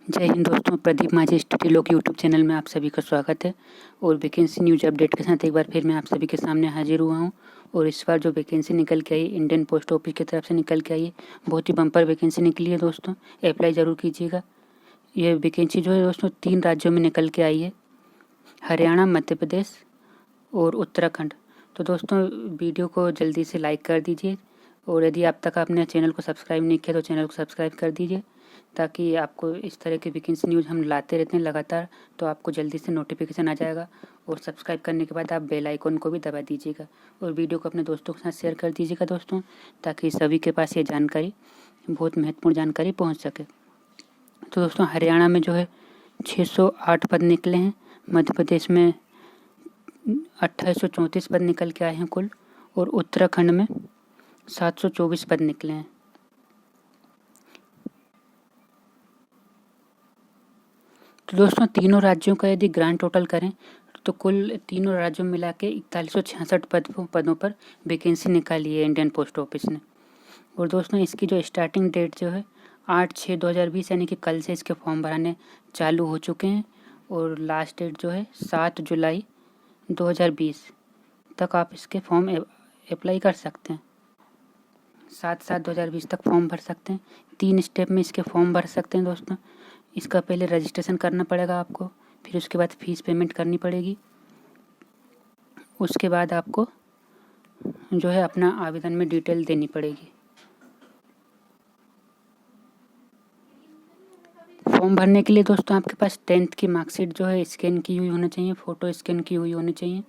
जय हिंद दोस्तों, प्रदीप माझी स्टडी लोक यूट्यूब चैनल में आप सभी का स्वागत है। और वैकेंसी न्यूज अपडेट के साथ एक बार फिर मैं आप सभी के सामने हाजिर हुआ हूं। और इस बार जो वैकेंसी निकल के आई, इंडियन पोस्ट ऑफिस की तरफ से निकल के आई है, बहुत ही बम्पर वैकेंसी निकली है दोस्तों। अप्लाई ज़रूर कीजिएगा। ये वैकेंसी जो है दोस्तों 3 राज्यों में निकल के आई है, हरियाणा, मध्य प्रदेश और उत्तराखंड। तो दोस्तों वीडियो को जल्दी से लाइक कर दीजिए, और यदि आप तक आपने चैनल को सब्सक्राइब नहीं किया तो चैनल को सब्सक्राइब कर दीजिए, ताकि आपको इस तरह की वैकेंसी न्यूज़ हम लाते रहते हैं लगातार, तो आपको जल्दी से नोटिफिकेशन आ जाएगा। और सब्सक्राइब करने के बाद आप बेल आइकन को भी दबा दीजिएगा, और वीडियो को अपने दोस्तों के साथ शेयर कर दीजिएगा दोस्तों, ताकि सभी के पास ये जानकारी, बहुत महत्वपूर्ण जानकारी पहुँच सके। तो दोस्तों हरियाणा में जो है 608 पद निकले हैं, मध्य प्रदेश में 2834 पद निकल के आए हैं कुल, और उत्तराखंड में 724 पद निकले हैं। तो दोस्तों तीनों राज्यों का यदि ग्रांड टोटल करें तो कुल तीनों राज्यों में मिला के 4166 पदों पर वैकेंसी निकाली है इंडियन पोस्ट ऑफिस ने। और दोस्तों इसकी जो स्टार्टिंग डेट जो है 8/6/2020 यानी कि कल से इसके फॉर्म भराने चालू हो चुके हैं, और लास्ट डेट जो है 7 जुलाई 2020 तक आप इसके फॉर्म अप्लाई कर सकते हैं। 7/7/2020 तक फॉर्म भर सकते हैं। 3 स्टेप में इसके फॉर्म भर सकते हैं दोस्तों। इसका पहले रजिस्ट्रेशन करना पड़ेगा आपको, फिर उसके बाद फीस पेमेंट करनी पड़ेगी। उसके बाद आपको जो है अपना आवेदन में डिटेल देनी पड़ेगी। फॉर्म भरने के लिए दोस्तों आपके पास 10th की मार्कशीट जो है स्कैन की हुई होनी चाहिए, फ़ोटो स्कैन की हुई होनी चाहिए,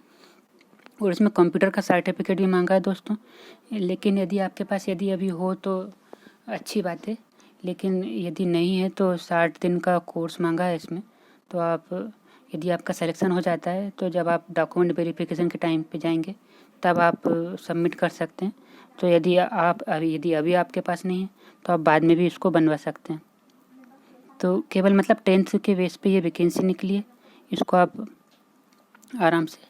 और इसमें कंप्यूटर का सर्टिफिकेट भी मांगा है दोस्तों। लेकिन यदि आपके पास यदि अभी हो तो अच्छी बात है, लेकिन यदि नहीं है तो 60 दिन का कोर्स मांगा है इसमें। तो आप यदि आपका सिलेक्शन हो जाता है तो जब आप डॉक्यूमेंट वेरिफिकेशन के टाइम पे जाएंगे तब आप सबमिट कर सकते हैं। तो यदि अभी आपके पास नहीं है तो आप बाद में भी इसको बनवा सकते हैं। तो केवल मतलब 10th के बेस पे ये वैकेंसी निकली है, इसको आप आराम से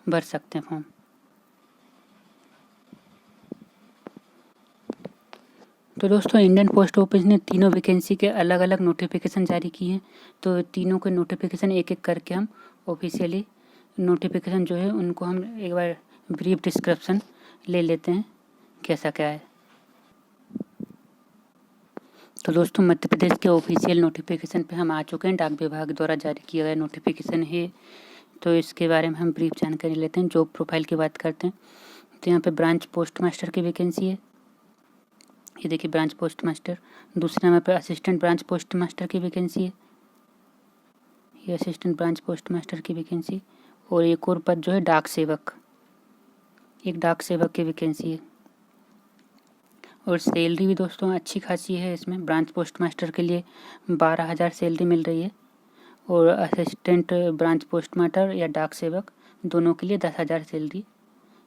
भर सकते हैं फॉर्म। तो दोस्तों इंडियन पोस्ट ऑफिस ने तीनों वैकेंसी के अलग अलग नोटिफिकेशन जारी किए हैं। तो तीनों के नोटिफिकेशन एक एक करके हम ऑफिशियली नोटिफिकेशन जो है उनको हम एक बार ब्रीफ डिस्क्रिप्शन ले लेते हैं कैसा क्या है। तो दोस्तों मध्य प्रदेश के ऑफिशियल नोटिफिकेशन पे हम आ चुके हैं। डाक विभाग द्वारा जारी किया गया नोटिफिकेशन है, तो इसके बारे में हम ब्रीफ जानकारी लेते हैं। जॉब प्रोफाइल की बात करते हैं तो यहाँ पे ब्रांच पोस्ट मास्टर की वैकेंसी है। ये देखिए ब्रांच पोस्ट मास्टर। दूसरे नंबर पर असिस्टेंट ब्रांच पोस्ट मास्टर की वैकेंसी है, ये असिस्टेंट ब्रांच पोस्ट मास्टर की वैकेंसी। और एक और पद जो है डाक सेवक, एक डाक सेवक की वैकेंसी है। और सैलरी भी दोस्तों अच्छी खासी है इसमें। ब्रांच पोस्ट मास्टर के लिए 12,000 सैलरी मिल रही है, और असिस्टेंट ब्रांच पोस्ट मास्टर या डाक सेवक दोनों के लिए 10,000 सैलरी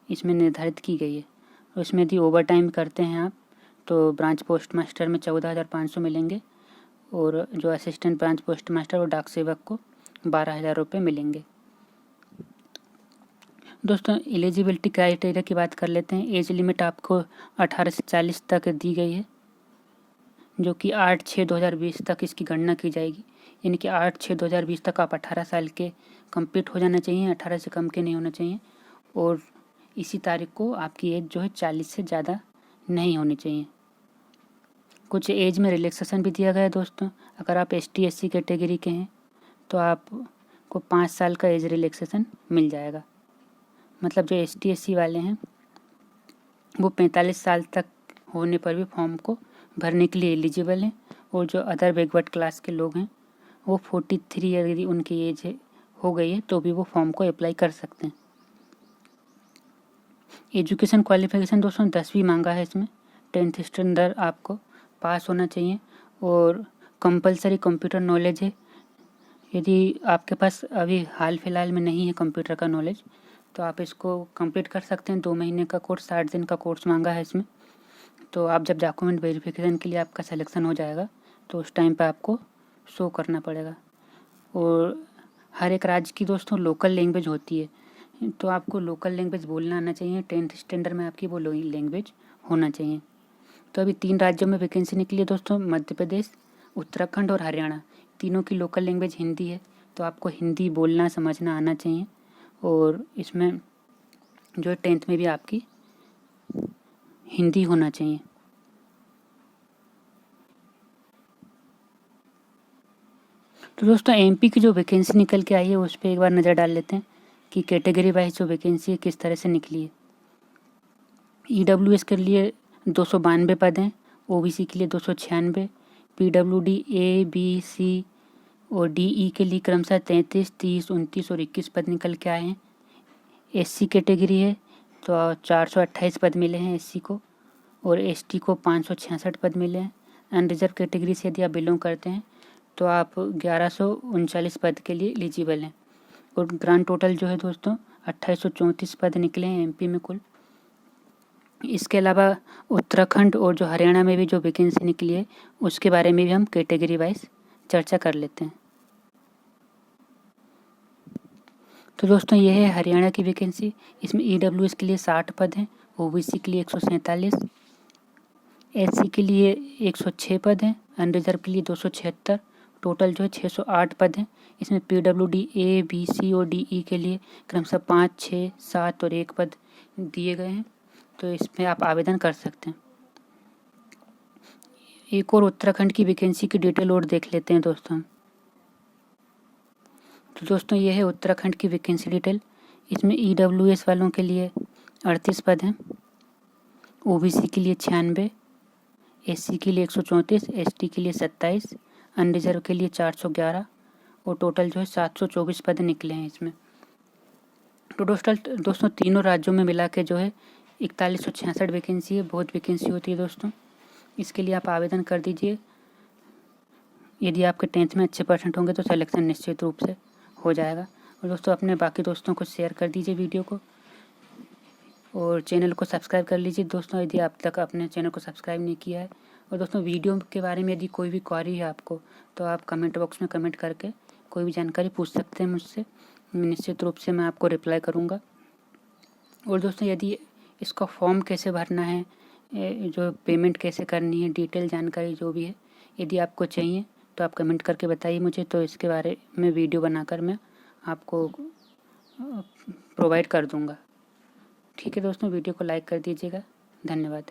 इसमें निर्धारित की गई है। और इसमें यदि ओवर टाइम करते हैं आप तो ब्रांच पोस्ट मास्टर में 14,500 मिलेंगे, और जो असिस्टेंट ब्रांच पोस्ट मास्टर और डाक सेवक को 12,000 रुपये मिलेंगे। दोस्तों एलिजिबिलिटी क्राइटेरिया की बात कर लेते हैं। एज लिमिट आपको 18 से 40 तक दी गई है, जो कि 8/6/2020 तक इसकी गणना की जाएगी। यानी कि 8/6/2020 तक आप 18 साल के कंप्लीट हो जाना चाहिए, 18 से कम के नहीं होना चाहिए। और इसी तारीख को आपकी एज जो है 40 से ज़्यादा नहीं होनी चाहिए। कुछ एज में रिलैक्सेशन भी दिया गया है दोस्तों। अगर आप ST SC कैटेगरी के हैं तो आपको 5 साल का एज रिलैक्सेशन मिल जाएगा। मतलब जो ST SC वाले हैं वो 45 साल तक होने पर भी फॉर्म को भरने के लिए एलिजिबल हैं, और जो अदर बैकवर्ड क्लास के लोग हैं वो 43 यदि उनकी एज हो गई है तो भी वो फॉर्म को अप्लाई कर सकते हैं। एजुकेशन क्वालिफिकेशन दोस्तों 10वीं मांगा है इसमें। 10th स्टैंडर्ड आपको पास होना चाहिए, और कंपलसरी कंप्यूटर नॉलेज है। यदि आपके पास अभी हाल फिलहाल में नहीं है कंप्यूटर का नॉलेज तो आप इसको कंप्लीट कर सकते हैं। 2 महीने का कोर्स, 60 दिन का कोर्स मांगा है इसमें। तो आप जब डॉक्यूमेंट वेरिफिकेशन के लिए आपका सिलेक्शन हो जाएगा तो उस टाइम पे आपको शो करना पड़ेगा। और हर एक राज्य की दोस्तों लोकल लैंग्वेज होती है, तो आपको लोकल लैंग्वेज बोलना आना चाहिए। 10th स्टैंडर्ड में आपकी वो लैंग्वेज होना चाहिए। तो अभी 3 राज्यों में वैकेंसी निकली है दोस्तों, मध्य प्रदेश, उत्तराखंड और हरियाणा। तीनों की लोकल लैंग्वेज हिंदी है, तो आपको हिंदी बोलना समझना आना चाहिए। और इसमें जो 10th में भी आपकी हिंदी होना चाहिए। तो दोस्तों एमपी की जो वैकेंसी निकल के आई है उस पर एक बार नज़र डाल लेते हैं कि कैटेगरी वाइज जो वैकेंसी है किस तरह से निकली है। ईडब्ल्यूएस के लिए 292 पद हैं, ओबीसी के लिए 296, पीडब्ल्यूडी ए बी सी और डीई के लिए क्रमशः 33, 30, 29 और 21 पद निकल के आए हैं। एससी कैटेगरी है तो 428 पद मिले हैं एससी को, और एसटी को 566 पद मिले हैं। अनरिजर्व कैटेगरी से यदि आप बिलोंग करते हैं तो आप 1139 पद के लिए एलिजिबल हैं। और ग्रांड टोटल जो है दोस्तों 2834 पद निकले हैं एमपी में कुल। इसके अलावा उत्तराखंड और जो हरियाणा में भी जो वैकेंसी निकली है उसके बारे में भी हम कैटेगरी वाइज चर्चा कर लेते हैं। तो दोस्तों ये है हरियाणा की वैकेंसी। इसमें ईडब्ल्यूएस के लिए 60 पद हैं, ओबीसी के लिए 147, एससी के लिए 106 पद हैं, अनरिजर्व के लिए 276, टोटल जो है 608 पद हैं। इसमें पीडब्ल्यूडी ए बी सी और डीई के लिए क्रमशः 5, 6, 7 और 1 पद दिए गए हैं, तो इसमें आप आवेदन कर सकते हैं। एक और उत्तराखंड की वैकेंसी की डिटेल और देख लेते हैं दोस्तों। तो दोस्तों ये है उत्तराखंड की वैकेंसी डिटेल। इसमें ईडब्ल्यूएस वालों के लिए 38 पद हैं, ओबीसी के लिए 96, एससी के लिए 134, एसटी के लिए 27, अनरिजर्व के लिए 411 और टोटल जो है 724 पद निकले हैं इसमें। तो दोस्तों तीनों राज्यों में मिला के जो है 4166 वैकेंसी है। बहुत वैकेंसी होती है दोस्तों, इसके लिए आप आवेदन कर दीजिए। यदि आपके 10th में अच्छे परसेंट होंगे तो सिलेक्शन निश्चित रूप से हो जाएगा। और दोस्तों अपने बाकी दोस्तों को शेयर कर दीजिए वीडियो को, और चैनल को सब्सक्राइब कर लीजिए दोस्तों यदि आप तक अपने चैनल को सब्सक्राइब नहीं किया है। और दोस्तों वीडियो के बारे में यदि कोई भी क्वेरी है आपको तो आप कमेंट बॉक्स में कमेंट करके कोई भी जानकारी पूछ सकते हैं मुझसे, निश्चित रूप से मैं आपको रिप्लाई करूँगा। और दोस्तों यदि इसका फॉर्म कैसे भरना है, जो पेमेंट कैसे करनी है, डिटेल जानकारी जो भी है यदि आपको चाहिए तो आप कमेंट करके बताइए मुझे, तो इसके बारे में वीडियो बनाकर मैं आपको प्रोवाइड कर दूँगा। ठीक है दोस्तों, वीडियो को लाइक कर दीजिएगा। धन्यवाद।